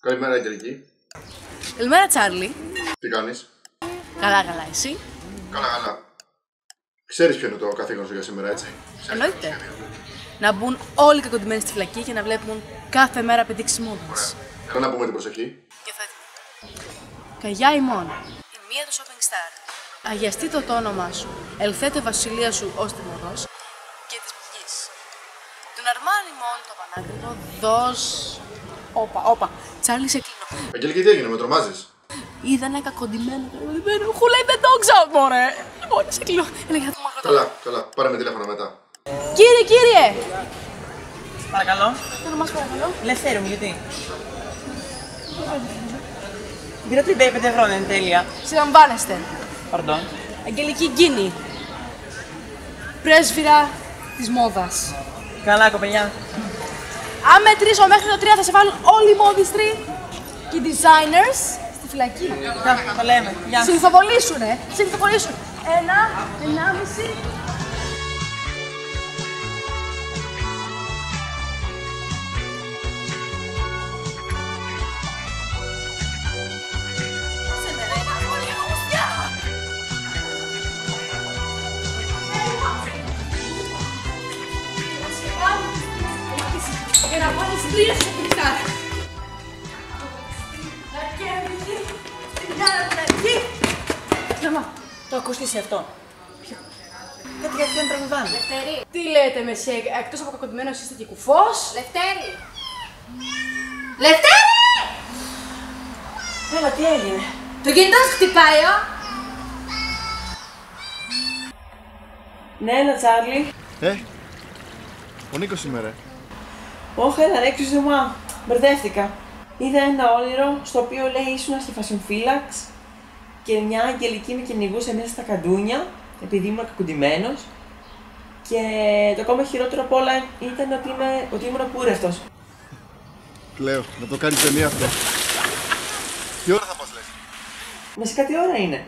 Καλημέρα, Αγγελική. Καλημέρα, Τσάρλι. Τι κάνεις? Καλά, καλά, εσύ? Καλά, καλά. Ξέρεις ποιο είναι το καθήκον σου για σήμερα, έτσι? Εννοείται. Να μπουν όλοι οι κακοντημένοι στη φυλακή και να βλέπουν κάθε μέρα επιδείξεις μόδας. Έλα να πούμε την προσοχή. Και θα Καγιά ημών, η μία του shopping star. Αγιαστείτε το όνομά σου, ελθέτε βασιλεία σου ως τιμωρός και της πηγής. Τον Αρμάνι ημών το Πανάκριβο δώσ... Όπα, Τσάρλι σε κλείνω. Αγγελική, τι έγινε, με τρομάζεις? Είδα ένα κακοντημένο, who let the dogs out, μωρέ. Λοιπόν, σε κλείνω. Έλεγα το μαγαζί. Καλά, πάρε με τηλέφωνο μετά. Κύριε! Παρακαλώ. Το όνομά σου, παρακαλώ. Ελευθέρω μου, γιατί? Πήρα 35 ευρώ, δεν είναι τέλεια. Συλλαμβάνεστε. Παρντών. Αγγελική Γκίνη. Πρέσβυρα της μόδας. Καλά, κοπελιά. Αν μετρήσω μέχρι το 3 θα σε βάλουν όλοι οι μόδιστροι και οι designers στη φυλακή. Το λέμε. Γεια σας. Συνθοβολήσουνε. Ένα, ενάμιση. Για να βάλεις πλήρες στο πικτάρ. Να κέρδιζεις στην καρατακή. Μαμά, το ακούστησε αυτό. Ποιο? Κάτι γιατί δεν τραγουδάνε. Λευτέρη. Τι λέτε, μεσέ, εκτός από κακοντημένος είστε και κουφός. Λευτέρη. Λευτέρη! Έλα, τι έγινε? Το κινητό σου χτυπάει, Ναι, ένα Τσάρλι. Ο Νίκος σήμερα. Όχι, έλα ρε, excuse-moi. Μπερδεύτηκα. Είδα ένα όνειρο στο οποίο λέει ήσουνα στη φασονφύλαξ και μια Αγγελική με κυνηγούσε μέσα στα καντούνια επειδή ήμουν κακοντημένος και το ακόμα χειρότερο απ' όλα ήταν ότι ήμουν ακούρευτος. Κλαίω, να το κάνεις ταινία αυτό. Τι ώρα θα πας, λες? Βασικά τι ώρα είναι?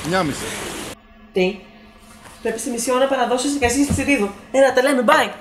9:30. Τι? Πρέπει στη μισή ώρα να παραδώσεις εικασίες στη Συρίδου. Έλα, τα λέμε, bye!